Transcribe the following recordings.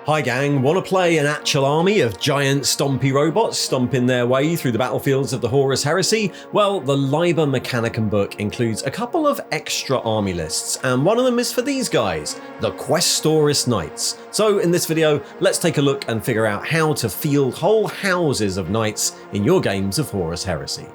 Hi gang, wanna play an actual army of giant stompy robots stomping their way through the battlefields of the Horus Heresy? Well, the Liber Mechanicum book includes a couple of extra army lists, and one of them is for these guys, the Questoris Knights. So in this video, let's take a look and figure out how to field whole houses of knights in your games of Horus Heresy.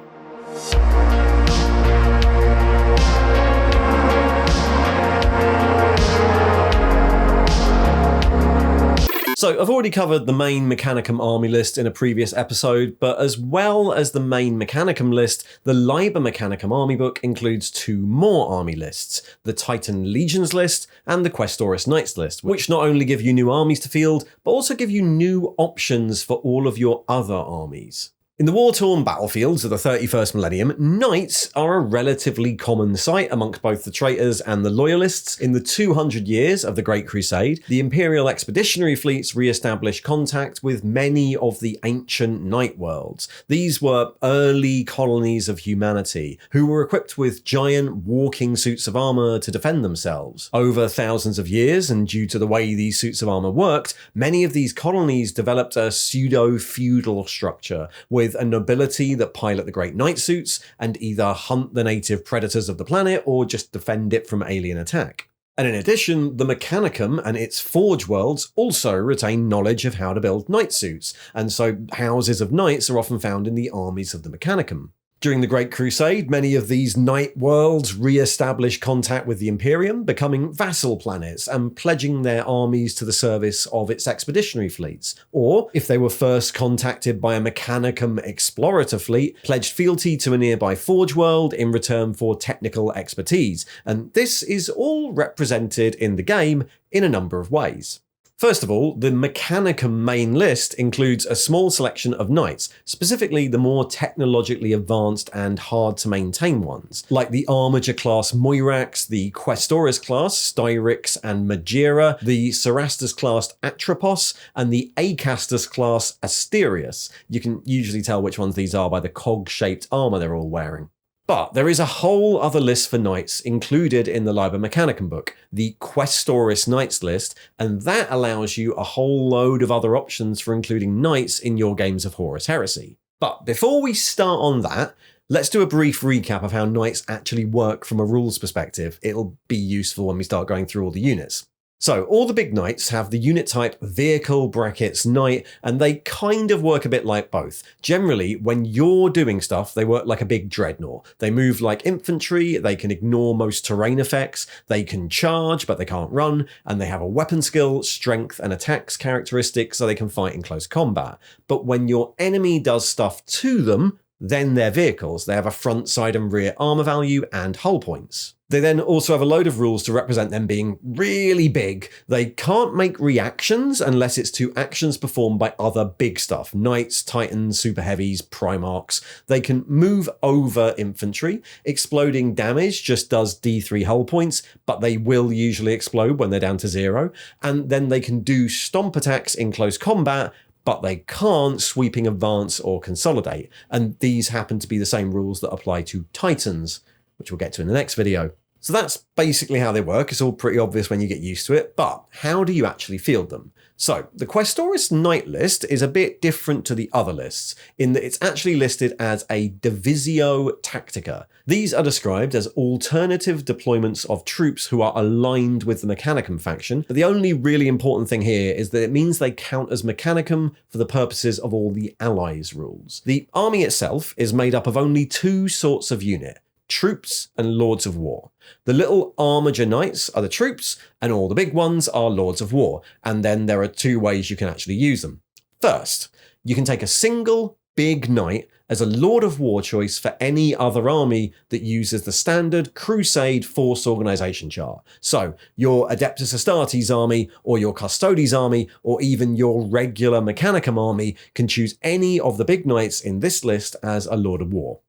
So I've already covered the main Mechanicum army list in a previous episode, but as well as the main Mechanicum list, the Liber Mechanicum army book includes two more army lists, the Titan Legions list and the Questoris Knights list, which not only give you new armies to field, but also give you new options for all of your other armies. In the war-torn battlefields of the 31st millennium, knights are a relatively common sight amongst both the traitors and the loyalists. In the 200 years of the Great Crusade, the Imperial expeditionary fleets re-established contact with many of the ancient knight worlds. These were early colonies of humanity who were equipped with giant walking suits of armor to defend themselves. Over thousands of years, and due to the way these suits of armor worked, many of these colonies developed a pseudo-feudal structure with a nobility that pilot the great knight suits and either hunt the native predators of the planet or just defend it from alien attack. And in addition, the Mechanicum and its forge worlds also retain knowledge of how to build knight suits, and so houses of knights are often found in the armies of the Mechanicum. During the Great Crusade, many of these knight worlds re-established contact with the Imperium, becoming vassal planets and pledging their armies to the service of its expeditionary fleets. Or, if they were first contacted by a Mechanicum explorator fleet, pledged fealty to a nearby forge world in return for technical expertise. And this is all represented in the game in a number of ways. First of all, the Mechanicum main list includes a small selection of knights, specifically the more technologically advanced and hard to maintain ones, like the Armiger class Moirax, the Questoris class Styrix and Magira, the Cerastus class Atropos, and the Acastus class Asterius. You can usually tell which ones these are by the cog-shaped armor they're all wearing. But there is a whole other list for knights included in the Liber Mechanicum book, the Questoris Knights list, and that allows you a whole load of other options for including knights in your games of Horus Heresy. But before we start on that, let's do a brief recap of how knights actually work from a rules perspective. It'll be useful when we start going through all the units. So, all the big knights have the unit type vehicle brackets knight, and they kind of work a bit like both. Generally, when you're doing stuff, they work like a big dreadnought. They move like infantry, they can ignore most terrain effects, they can charge but they can't run, and they have a weapon skill, strength and attacks characteristics so they can fight in close combat. But when your enemy does stuff to them, then they're vehicles. They have a front, side and rear armor value and hull points. They then also have a load of rules to represent them being really big. They can't make reactions unless it's to actions performed by other big stuff. Knights, titans, super heavies, primarchs. They can move over infantry. Exploding damage just does D3 hull points, but they will usually explode when they're down to 0. And then they can do stomp attacks in close combat, but they can't sweeping advance or consolidate. And these happen to be the same rules that apply to titans, which we'll get to in the next video. So that's basically how they work. It's all pretty obvious when you get used to it, but how do you actually field them? So the Questoris Knight list is a bit different to the other lists in that it's actually listed as a Divisio Tactica. These are described as alternative deployments of troops who are aligned with the Mechanicum faction, but the only really important thing here is that it means they count as Mechanicum for the purposes of all the allies rules. The army itself is made up of only two sorts of unit: troops and lords of war. The little Armiger knights are the troops, and all the big ones are lords of war, and then there are two ways you can actually use them. First, you can take a single big knight as a lord of war choice for any other army that uses the standard Crusade force organization chart. So your Adeptus Astartes army, or your Custodes army, or even your regular Mechanicum army can choose any of the big knights in this list as a lord of war.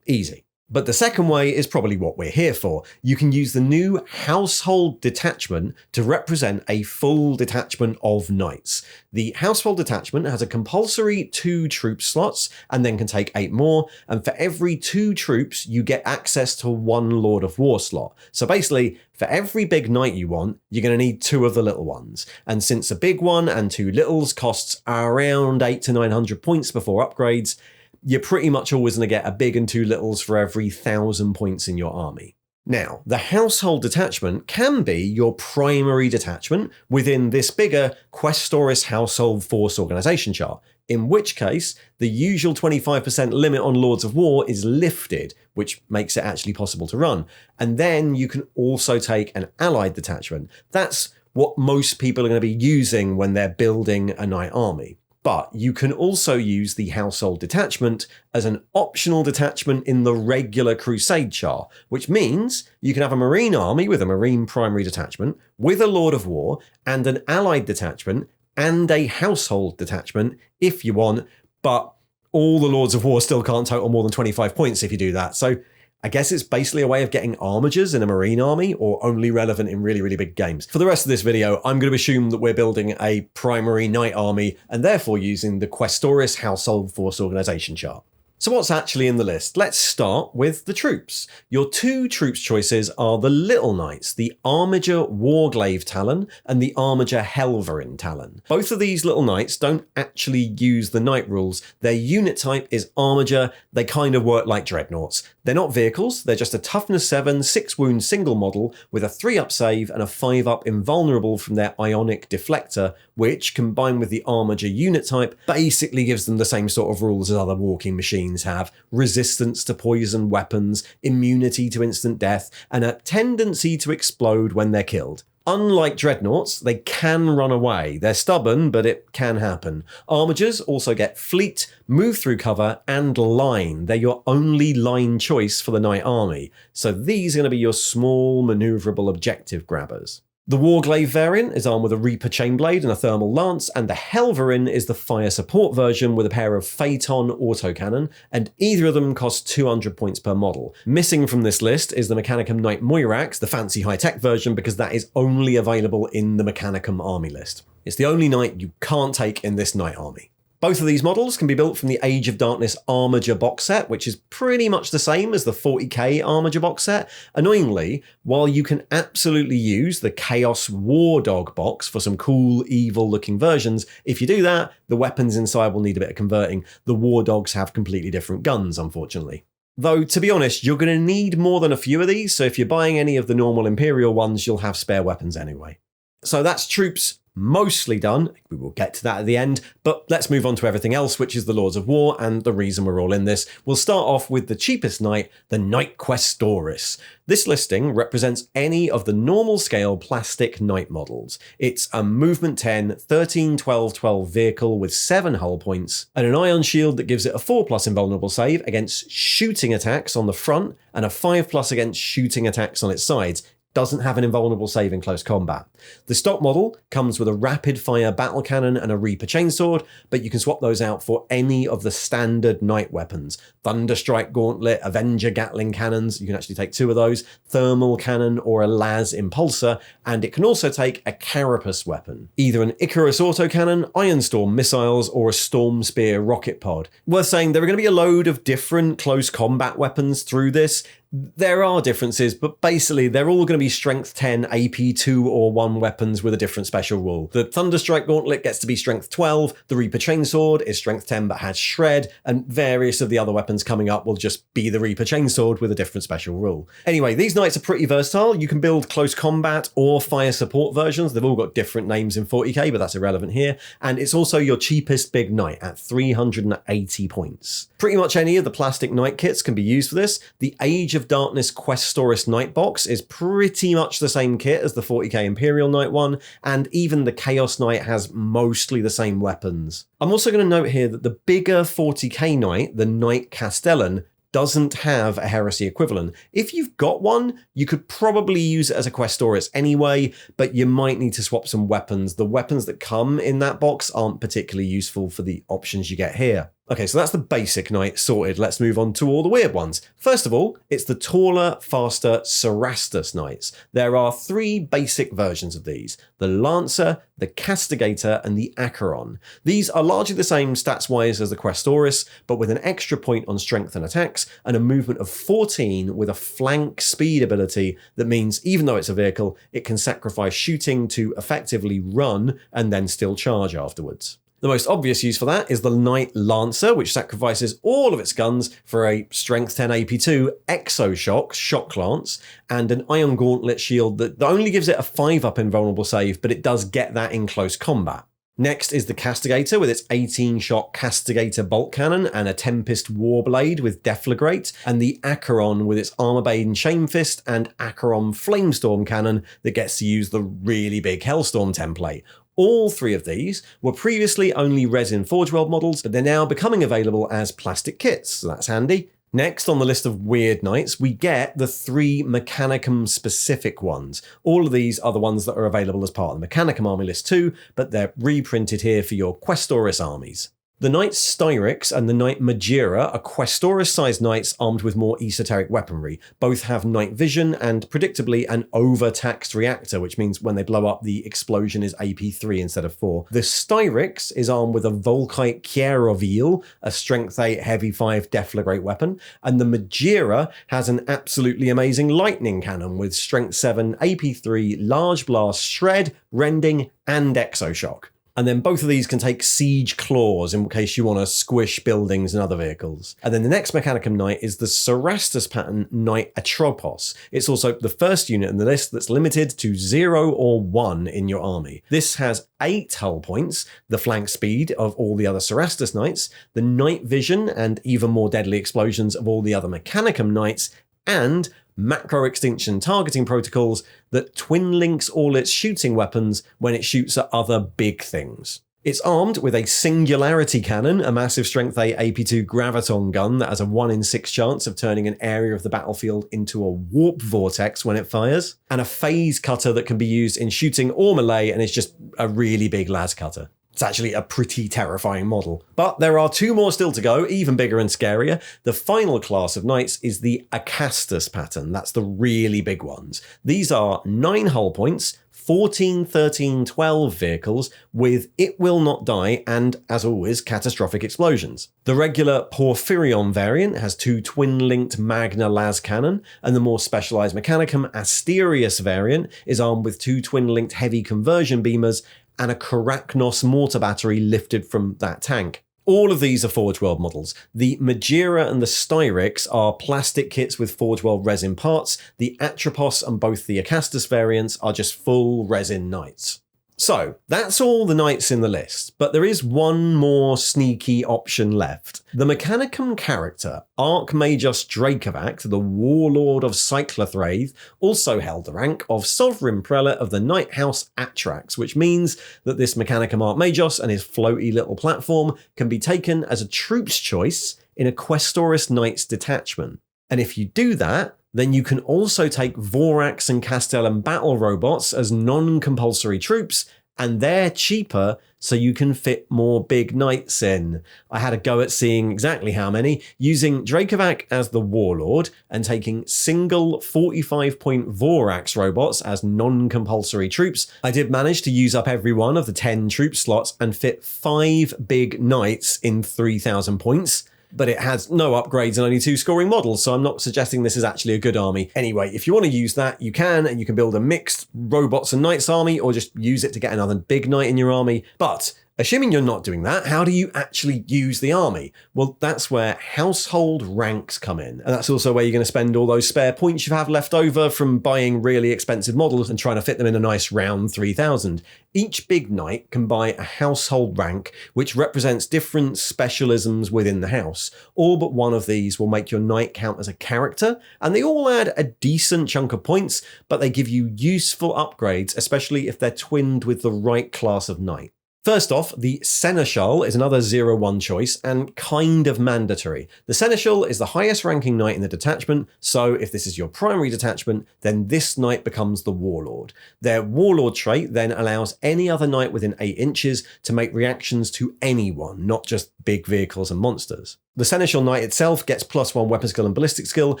Easy. But the second way is probably what we're here for. You can use the new Household Detachment to represent a full detachment of knights. The Household Detachment has a compulsory 2 troop slots and then can take 8 more, and for every 2 troops you get access to 1 Lord of War slot. So basically, for every big knight you want, you're going to need 2 of the little ones. And since a big one and 2 littles costs around 800 to 900 points before upgrades, you're pretty much always going to get a big and 2 littles for every 1,000 points in your army. Now, the Household Detachment can be your primary detachment within this bigger Questoris Household Force Organisation chart, in which case the usual 25% limit on Lords of War is lifted, which makes it actually possible to run. And then you can also take an Allied Detachment. That's what most people are going to be using when they're building a knight army. But you can also use the Household Detachment as an optional detachment in the regular Crusade char, which means you can have a Marine army with a Marine primary detachment, with a Lord of War, and an Allied detachment, and a Household detachment if you want, but all the Lords of War still can't total more than 25 points if you do that. So I guess it's basically a way of getting armigers in a Marine army, or only relevant in really, really big games. For the rest of this video, I'm going to assume that we're building a primary knight army and therefore using the Questoris Household Force Organisation chart. So what's actually in the list? Let's start with the troops. Your 2 troops choices are the Little Knights, the Armiger Warglaive Talon and the Armiger Helverin Talon. Both of these Little Knights don't actually use the knight rules. Their unit type is Armiger. They kind of work like dreadnoughts. They're not vehicles, they're just a toughness 7, 6 wound single model with a 3-up save and a 5-up invulnerable from their ionic deflector, which, combined with the Armiger unit type, basically gives them the same sort of rules as other walking machines have: resistance to poison weapons, immunity to instant death, and a tendency to explode when they're killed. Unlike dreadnoughts, they can run away. They're stubborn, but it can happen. Armigers also get fleet, move through cover, and line. They're your only line choice for the knight army. So these are going to be your small, maneuverable objective grabbers. The Warglaive variant is armed with a Reaper Chainblade and a Thermal Lance, and the Helverin is the fire support version with a pair of Phaeton autocannon, and either of them cost 200 points per model. Missing from this list is the Mechanicum Knight Moirax, the fancy high-tech version, because that is only available in the Mechanicum army list. It's the only knight you can't take in this knight army. Both of these models can be built from the Age of Darkness Armiger box set, which is pretty much the same as the 40k Armiger box set. Annoyingly, while you can absolutely use the Chaos War Dog box for some cool, evil-looking versions, if you do that, the weapons inside will need a bit of converting. The War Dogs have completely different guns, unfortunately. Though, to be honest, you're going to need more than a few of these, so if you're buying any of the normal Imperial ones, you'll have spare weapons anyway. So that's troops mostly done. We will get to that at the end, but let's move on to everything else, which is the Lords of War and the reason we're all in this. We'll start off with the cheapest knight, the Knight Questoris. This listing represents any of the normal scale plastic knight models. It's a movement 10, 13, 12, 12 vehicle with 7 hull points and an ion shield that gives it a 4+ invulnerable save against shooting attacks on the front and a 5+ against shooting attacks on its sides. Doesn't have an invulnerable save in close combat. The stock model comes with a rapid fire battle cannon and a Reaper chainsword, but you can swap those out for any of the standard knight weapons. Thunderstrike Gauntlet, Avenger Gatling cannons, you can actually take 2 of those, thermal cannon or a Las Impulsor, and it can also take a Carapace weapon, either an Icarus autocannon, Ironstorm missiles, or a Storm Spear rocket pod. Worth saying, there are going to be a load of different close combat weapons through this. There are differences, but basically they're all going to be strength 10 AP 2 or 1 weapons with a different special rule. The Thunderstrike Gauntlet gets to be strength 12, the Reaper Chainsword is strength 10 but has shred, and various of the other weapons coming up will just be the Reaper Chainsword with a different special rule. Anyway, these knights are pretty versatile. You can build close combat or fire support versions. They've all got different names in 40k, but that's irrelevant here. And it's also your cheapest big knight at 380 points. Pretty much any of the plastic knight kits can be used for this. The Age of Darkness Questoris Knight box is pretty much the same kit as the 40k Imperial Knight one, and even the Chaos Knight has mostly the same weapons. I'm also going to note here that the bigger 40k Knight, the Knight Castellan, doesn't have a Heresy equivalent. If you've got one, you could probably use it as a Questoris anyway, but you might need to swap some weapons. The weapons that come in that box aren't particularly useful for the options you get here. Okay, so that's the basic knight sorted. Let's move on to all the weird ones. First of all, it's the taller, faster Cerastus Knights. There are 3 basic versions of these: the Lancer, the Castigator, and the Acheron. These are largely the same stats-wise as the Questoris, but with an extra point on strength and attacks, and a movement of 14 with a flank speed ability that means even though it's a vehicle, it can sacrifice shooting to effectively run and then still charge afterwards. The most obvious use for that is the Knight Lancer, which sacrifices all of its guns for a Strength 10 AP2 Exoshock, Shock Lance, and an Iron Gauntlet shield that only gives it a 5-up invulnerable save, but it does get that in close combat. Next is the Castigator with its 18-shot Castigator Bolt Cannon and a Tempest Warblade with Deflagrate, and the Acheron with its Armorbane Shamefist and Acheron Flamestorm Cannon that gets to use the really big Hellstorm template. All 3 of these were previously only resin Forge World models, but they're now becoming available as plastic kits, so that's handy. Next on the list of weird knights, we get the 3 Mechanicum-specific ones. All of these are the ones that are available as part of the Mechanicum army list too, but they're reprinted here for your Questoris armies. The Knight Styrax and the Knight Magira are Questoris-sized knights armed with more esoteric weaponry. Both have night vision and, predictably, an overtaxed reactor, which means when they blow up, the explosion is AP3 instead of 4. The Styrax is armed with a Volkite Kierovil, a Strength 8 Heavy 5 Deflagrate weapon, and the Magira has an absolutely amazing lightning cannon with Strength 7 AP3 Large Blast Shred, Rending, and Exoshock. And then both of these can take siege claws in case you want to squish buildings and other vehicles. And then the next Mechanicum Knight is the Cerastus pattern Knight Atropos. It's also the first unit in the list that's limited to 0 or 1 in your army. This has 8 hull points, the flank speed of all the other Cerastus Knights, the night vision and even more deadly explosions of all the other Mechanicum Knights, and macro extinction targeting protocols that twin links all its shooting weapons when it shoots at other big things. It's armed with a Singularity Cannon, a massive Strength 8 AP2 Graviton gun that has a 1 in 6 chance of turning an area of the battlefield into a warp vortex when it fires, and a Phase Cutter that can be used in shooting or melee and is just a really big las cutter. It's actually a pretty terrifying model. But there are 2 more still to go, even bigger and scarier. The final class of knights is the Acastus pattern. That's the really big ones. These are 9 hull points, 14, 13, 12 vehicles with It Will Not Die and, as always, catastrophic explosions. The regular Porphyrion variant has 2 twin-linked Magna las cannon, and the more specialised Mechanicum Asterius variant is armed with 2 twin-linked heavy conversion beamers and a Karachnos mortar battery lifted from that tank. All of these are Forge World models. The Magira and the Styrax are plastic kits with Forge World resin parts. The Atropos and both the Acastus variants are just full resin knights. So, that's all the knights in the list, but there is one more sneaky option left. The Mechanicum character, Archmagus Dracovac, the Warlord of Cyclothraith, also held the rank of Sovereign Prelate of the Knight House Atrax, which means that this Mechanicum Archmagus and his floaty little platform can be taken as a troop's choice in a Questoris Knights detachment. And if you do that, then you can also take Vorax and Castellan battle robots as non-compulsory troops, and they're cheaper, so you can fit more big knights in. I had a go at seeing exactly how many, using Dracovac as the Warlord, and taking single 45-point Vorax robots as non-compulsory troops. I did manage to use up every one of the 10 troop slots and fit 5 big knights in 3,000 points. But it has no upgrades and only 2 scoring models, so I'm not suggesting this is actually a good army. Anyway, if you want to use that, you can, and you can build a mixed robots and knights army, or just use it to get another big knight in your army. But assuming you're not doing that, how do you actually use the army? Well, that's where household ranks come in. And that's also where you're going to spend all those spare points you have left over from buying really expensive models and trying to fit them in a nice round 3,000. Each big knight can buy a household rank, which represents different specialisms within the house. All but one of these will make your knight count as a character, and they all add a decent chunk of points, but they give you useful upgrades, especially if they're twinned with the right class of knight. First off, the Seneschal is another 0-1 choice and kind of mandatory. The Seneschal is the highest ranking knight in the detachment, so if this is your primary detachment, then this knight becomes the Warlord. Their Warlord trait then allows any other knight within 8 inches to make reactions to anyone, not just big vehicles and monsters. The Seneschal Knight itself gets +1 weapon skill and ballistic skill,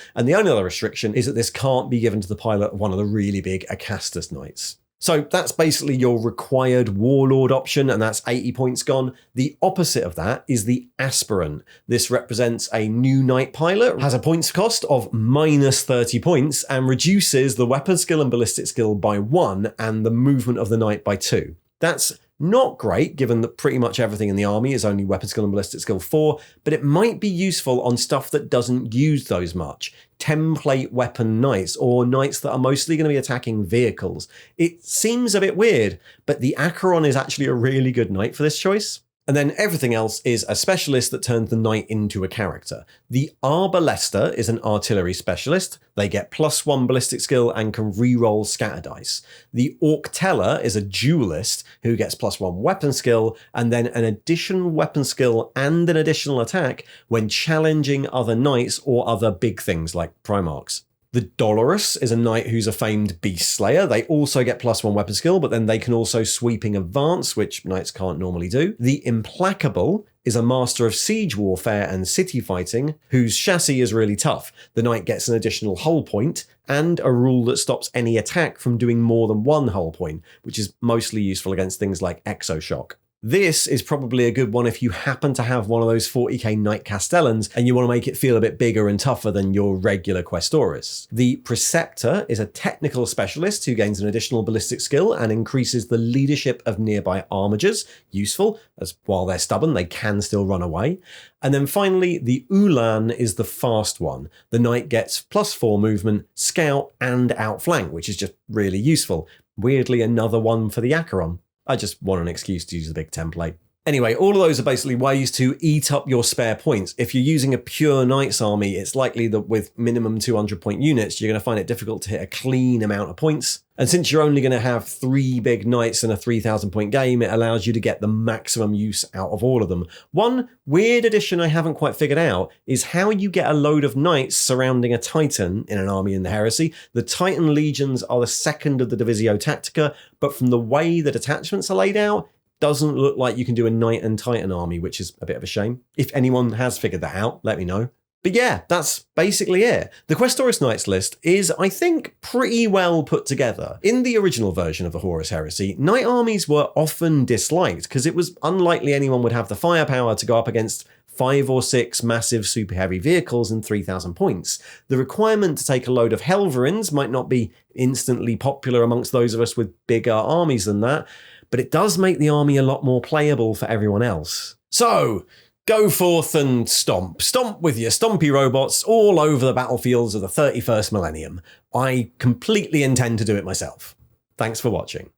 and the only other restriction is that this can't be given to the pilot of one of the really big Acastus knights. So that's basically your required Warlord option, and that's 80 points gone. The opposite of that is the Aspirant. This represents a new knight pilot, has a points cost of -30 points, and reduces the weapon skill and ballistic skill by 1 and the movement of the knight by 2. That's not great, given that pretty much everything in the army is only weapon skill and ballistic skill 4, but it might be useful on stuff that doesn't use those much. Template weapon knights, or knights that are mostly going to be attacking vehicles. It seems a bit weird, but the Acheron is actually a really good knight for this choice. And then everything else is a specialist that turns the knight into a character. The Arbalester is an artillery specialist. They get +1 ballistic skill and can reroll scatter dice. The Orctella is a duelist who gets +1 weapon skill and then an additional weapon skill and an additional attack when challenging other knights or other big things like Primarchs. The Dolorous is a knight who's a famed beast slayer. They also get +1 weapon skill, but then they can also sweeping advance, which knights can't normally do. The Implacable is a master of siege warfare and city fighting, whose chassis is really tough. The knight gets an additional hull point and a rule that stops any attack from doing more than 1 hull point, which is mostly useful against things like Exoshock. This is probably a good one if you happen to have one of those 40k Knight Castellans and you want to make it feel a bit bigger and tougher than your regular Questoris. The Preceptor is a technical specialist who gains an additional ballistic skill and increases the leadership of nearby armigers, useful, as while they're stubborn they can still run away. And then finally, the Ulan is the fast one. The knight gets +4 movement, scout and outflank, which is just really useful. Weirdly, another one for the Acheron. I just want an excuse to use the big template. Anyway, all of those are basically ways to eat up your spare points. If you're using a pure Knights army, it's likely that with minimum 200 point units, you're going to find it difficult to hit a clean amount of points. And since you're only going to have 3 big Knights in a 3,000 point game, it allows you to get the maximum use out of all of them. One weird addition I haven't quite figured out is how you get a load of Knights surrounding a Titan in an army in the Heresy. The Titan Legions are the second of the Divisio Tactica, but from the way the detachments are laid out, doesn't look like you can do a Knight and Titan army, which is a bit of a shame. If anyone has figured that out, let me know. But yeah, that's basically it. The Questoris Knights list is, I think, pretty well put together. In the original version of the Horus Heresy, knight armies were often disliked because it was unlikely anyone would have the firepower to go up against 5 or 6 massive super heavy vehicles and 3,000 points. The requirement to take a load of Helverins might not be instantly popular amongst those of us with bigger armies than that, but it does make the army a lot more playable for everyone else. So, go forth and stomp. Stomp with your stompy robots all over the battlefields of the 31st millennium. I completely intend to do it myself. Thanks for watching.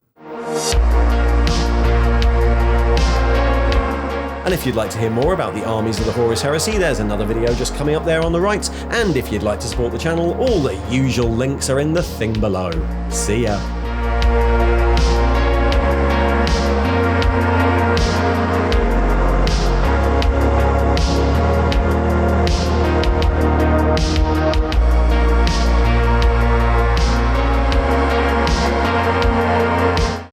And if you'd like to hear more about the armies of the Horus Heresy, there's another video just coming up there on the right. And if you'd like to support the channel, all the usual links are in the thing below. See ya.